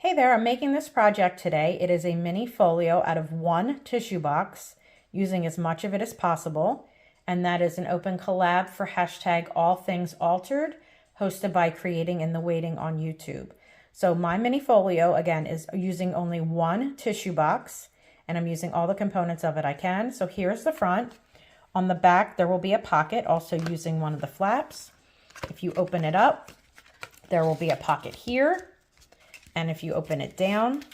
Hey there, I'm making this project today. It is a mini folio out of one tissue box, using as much of it as possible. And that is an open collab for hashtag All Things Altered, hosted by Creating in the Waiting on YouTube. So my mini folio, again, is using only one tissue box, and I'm using all the components of it I can. So here's the front. On the back, there will be a pocket, also using one of the flaps. If you open it up, there will be a pocket here. And if you open it down,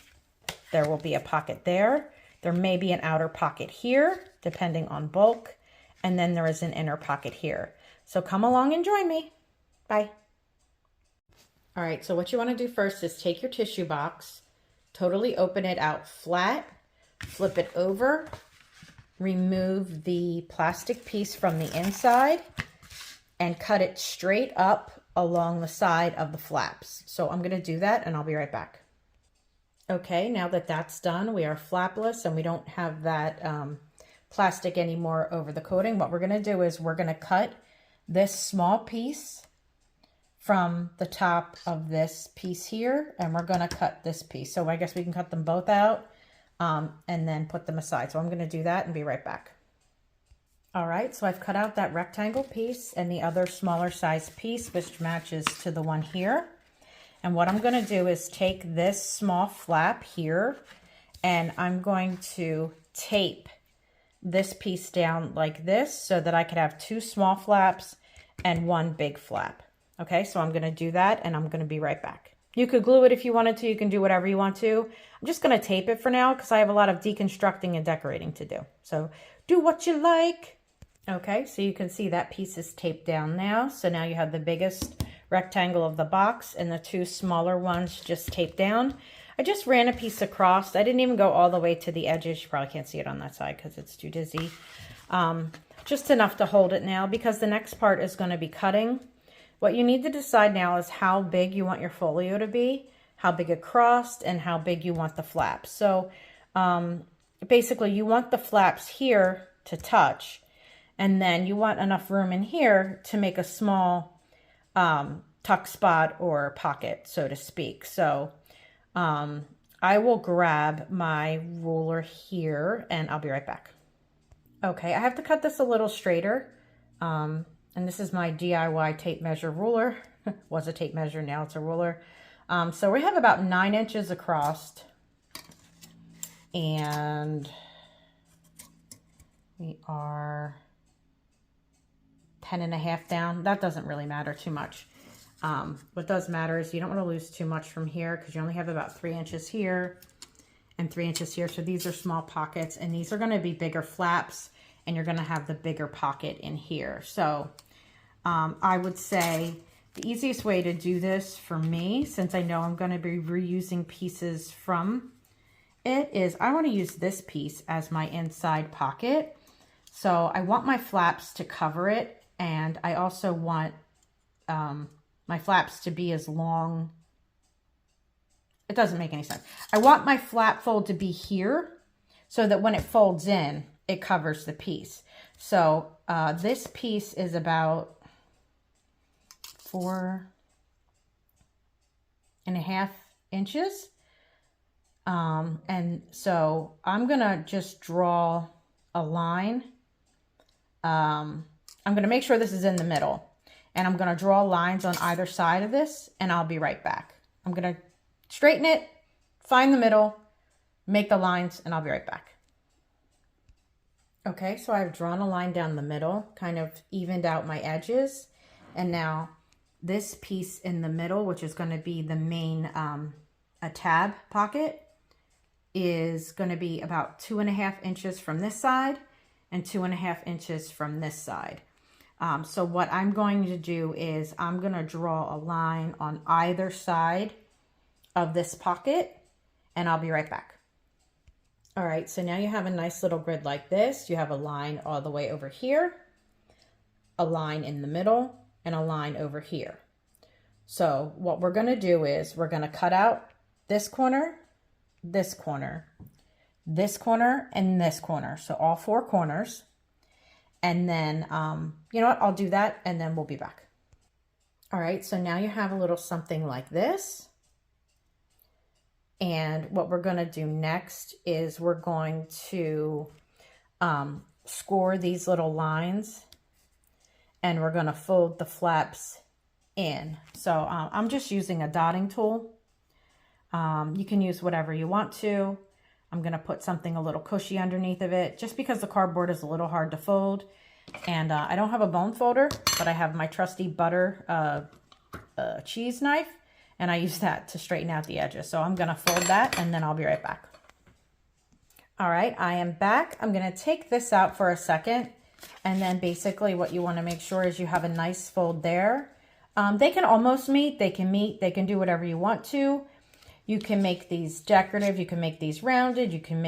there will be a pocket there. There may be an outer pocket here, depending on bulk. And then there is an inner pocket here. So come along and join me. Bye. All right, so what you want to do first is take your tissue box, totally open it out flat, flip it over, remove the plastic piece from the inside, and cut it straight up along the side of the flaps. So I'm going to do that and I'll be right back. Okay, now that that's done, we are flapless and we don't have that plastic anymore over the coating. What we're going to do is we're going to cut this small piece from the top of this piece here, and we're going to cut this piece. So I guess we can cut them both out and then put them aside. So I'm going to do that and be right back. All right, so I've cut out that rectangle piece and the other smaller size piece, which matches to the one here. And what I'm going to do is take this small flap here, and I'm going to tape this piece down like this so that I could have two small flaps and one big flap. Okay, so I'm going to do that and I'm going to be right back. You could glue it if you wanted to. You can do whatever you want to. I'm just going to tape it for now because I have a lot of deconstructing and decorating to do. So do what you like. Okay, so you can see that piece is taped down now. So now you have the biggest rectangle of the box and the two smaller ones just taped down. I just ran a piece across. I didn't even go all the way to the edges. You probably can't see it on that side because it's too dizzy. Just enough to hold it now because the next part is going to be cutting. What you need to decide now is how big you want your folio to be, how big across, and how big you want the flaps. So basically you want the flaps here to touch, and then you want enough room in here to make a small tuck spot or pocket, so to speak. So I will grab my ruler here and I'll be right back. Okay, I have to cut this a little straighter. And this is my DIY tape measure ruler. Was a tape measure, now it's a ruler. So we have about 9 inches across. And we are 10.5 down. That doesn't really matter too much. What does matter is you don't want to lose too much from here because you only have about 3 inches here and 3 inches here. So these are small pockets and these are going to be bigger flaps and you're going to have the bigger pocket in here. So I would say the easiest way to do this for me, since I know I'm going to be reusing pieces from it, is I want to use this piece as my inside pocket. So I want my flaps to cover it, and I also want my flaps to be as long. It doesn't make any sense. I want my flap fold to be here so that when it folds in, it covers the piece. So this piece is about 4.5 inches. And so I'm going to just draw a line. I'm going to make sure this is in the middle, and I'm going to draw lines on either side of this, and I'll be right back. I'm going to straighten it, find the middle, make the lines, and I'll be right back. Okay, so I've drawn a line down the middle, kind of evened out my edges, and now this piece in the middle, which is going to be the main a tab pocket, is going to be about 2.5 inches from this side and 2.5 inches from this side. So what I'm going to do is I'm going to draw a line on either side of this pocket, and I'll be right back. All right, so now you have a nice little grid like this. You have a line all the way over here, a line in the middle, and a line over here. So what we're going to do is we're going to cut out this corner, this corner, this corner, and this corner. So all 4 corners. And then, you know what, I'll do that and then we'll be back. All right, so now you have a little something like this. And what we're going to do next is we're going to score these little lines, and we're going to fold the flaps in. So I'm just using a dotting tool. You can use whatever you want to. I'm going to put something a little cushy underneath of it, just because the cardboard is a little hard to fold. And I don't have a bone folder, but I have my trusty butter cheese knife, and I use that to straighten out the edges. So I'm going to fold that, and then I'll be right back. All right, I am back. I'm going to take this out for a second, and then basically what you want to make sure is you have a nice fold there. They can almost meet, they can do whatever you want to. You can make these decorative, you can make these rounded, you can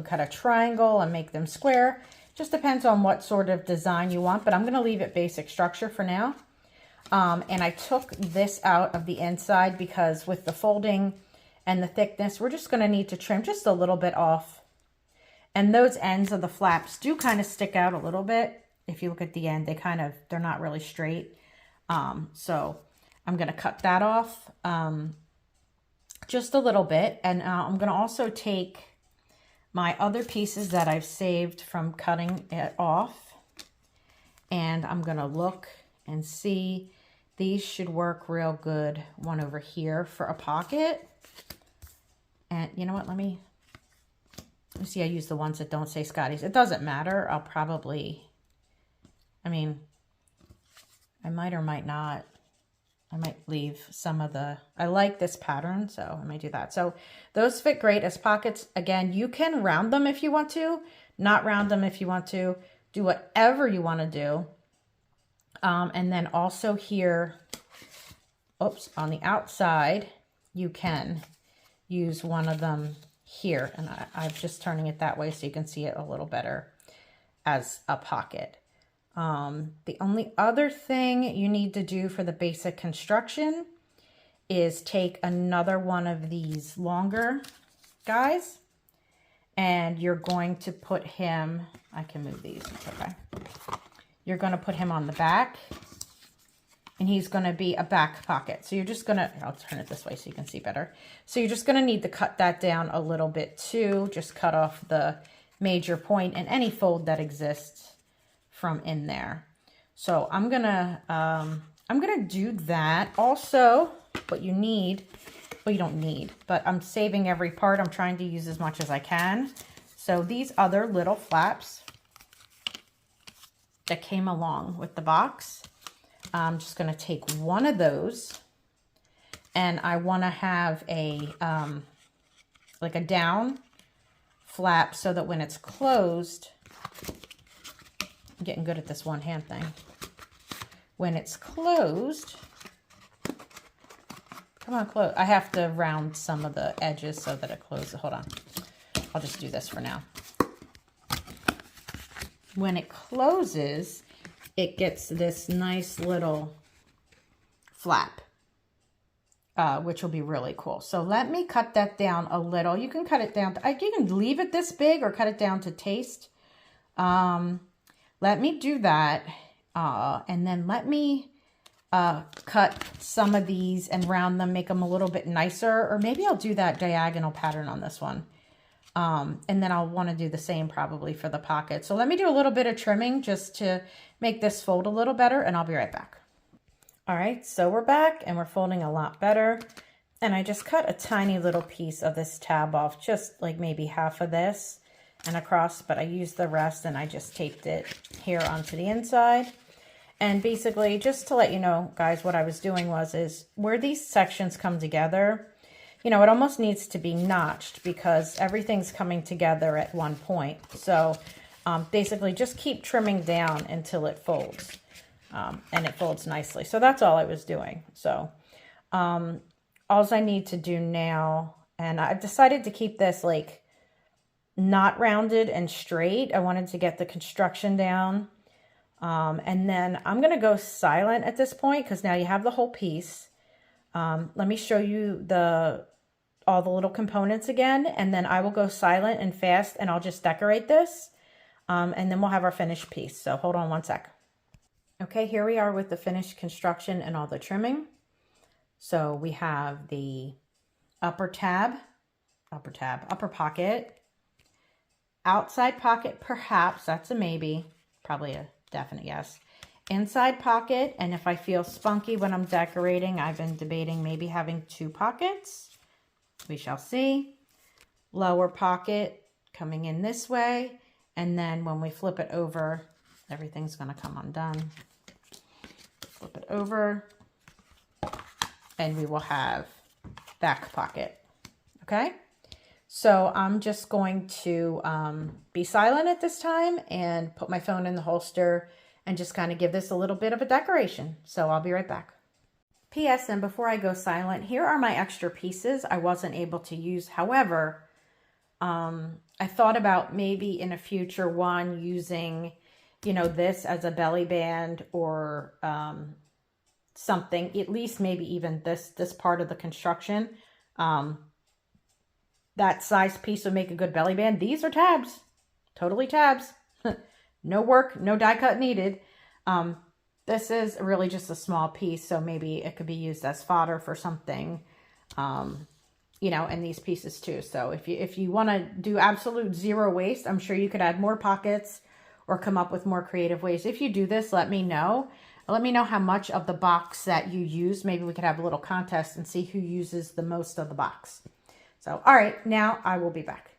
cut a triangle and make them square. Just depends on what sort of design you want, but I'm going to leave it basic structure for now. And I took this out of the inside because with the folding and the thickness, we're just going to need to trim just a little bit off. And those ends of the flaps do kind of stick out a little bit. If you look at the end, they're not really straight. So I'm going to cut that off just a little bit. And I'm going to also take my other pieces that I've saved from cutting it off, and I'm going to look and see. These should work real good. One over here for a pocket. And you know what? Let me see. I use the ones that don't say Scotty's. It doesn't matter. I might or might not. I might leave some of I like this pattern, so I might do that. So those fit great as pockets. Again, you can round them if you want to, not round them if you want to. Do whatever you want to do. And then also here, on the outside, you can use one of them here. And I'm just turning it that way so you can see it a little better as a pocket. The only other thing you need to do for the basic construction is take another one of these longer guys, and you're going to put him, I can move these, it's okay. You're going to put him on the back, and he's going to be a back pocket. So you're just going to, I'll turn it this way so you can see better. So you're just going to need to cut that down a little bit too. Just cut off the major point and any fold that exists from in there. So I'm gonna do that. Also, what you need, well, you don't need, but I'm saving every part. I'm trying to use as much as I can. So these other little flaps that came along with the box, I'm just gonna take one of those, and I wanna have a, like a down flap so that when it's closed, I'm getting good at this one hand thing. When it's closed, come on, close. I have to round some of the edges so that it closes. Hold on. I'll just do this for now. When it closes, it gets this nice little flap, which will be really cool. So let me cut that down a little. You can cut it down. You can leave it this big or cut it down to taste. Let me do that, and then let me cut some of these and round them, make them a little bit nicer, or maybe I'll do that diagonal pattern on this one. And then I'll want to do the same probably for the pocket. So let me do a little bit of trimming just to make this fold a little better, and I'll be right back. All right, so we're back and we're folding a lot better. And I just cut a tiny little piece of this tab off, just like maybe half of this and across, but I used the rest and I just taped it here onto the inside. And basically, just to let you know, guys, what I was doing is where these sections come together, you know, it almost needs to be notched because everything's coming together at one point. So basically just keep trimming down until it folds, and it folds nicely. So that's all I was doing. So all I need to do now, and I've decided to keep this like not rounded and straight. I wanted to get the construction down. And then I'm going to go silent at this point because now you have the whole piece. Let me show you all the little components again, and then I will go silent and fast and I'll just decorate this. And then we'll have our finished piece. So hold on one sec. Okay, here we are with the finished construction and all the trimming. So we have the upper tab upper pocket, outside pocket, perhaps, that's a maybe, probably a definite yes. Inside pocket, and if I feel spunky when I'm decorating, I've been debating maybe having 2 pockets. We shall see. Lower pocket coming in this way, and then when we flip it over, everything's going to come undone. Flip it over, and we will have back pocket. Okay, so I'm just going to be silent at this time and put my phone in the holster and just kind of give this a little bit of a decoration. So I'll be right back. P.S. And before I go silent, here are my extra pieces I wasn't able to use. However, I thought about maybe in a future one using, you know, this as a belly band or something, at least maybe even this part of the construction. That size piece would make a good belly band. These are tabs, totally tabs. No work, no die cut needed. This is really just a small piece, so maybe it could be used as fodder for something, you know, and these pieces too. So if you want to do absolute zero waste, I'm sure you could add more pockets or come up with more creative ways. If you do this, let me know. Let me know how much of the box that you use. Maybe we could have a little contest and see who uses the most of the box. So, all right, now I will be back.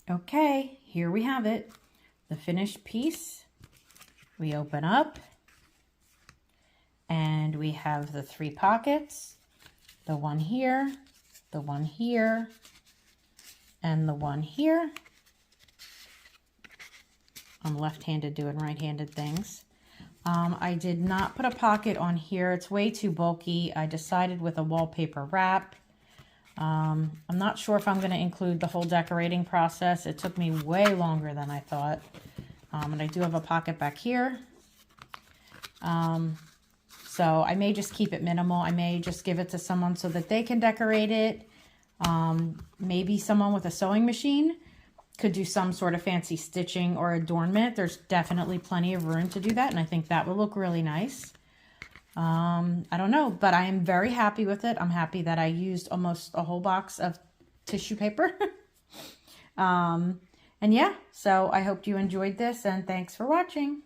Okay, here we have it. The finished piece. We open up and we have the 3 pockets. The one here, the one here, and the one here. I'm left-handed doing right-handed things. I did not put a pocket on here. It's way too bulky. I decided with a wallpaper wrap. I'm not sure if I'm going to include the whole decorating process. It took me way longer than I thought. And I do have a pocket back here. So I may just keep it minimal. I may just give it to someone so that they can decorate it. Maybe someone with a sewing machine could do some sort of fancy stitching or adornment. There's definitely plenty of room to do that, and I think that would look really nice. I don't know, but I am very happy with it. I'm happy that I used almost a whole box of tissue paper. And yeah, so I hope you enjoyed this, and thanks for watching.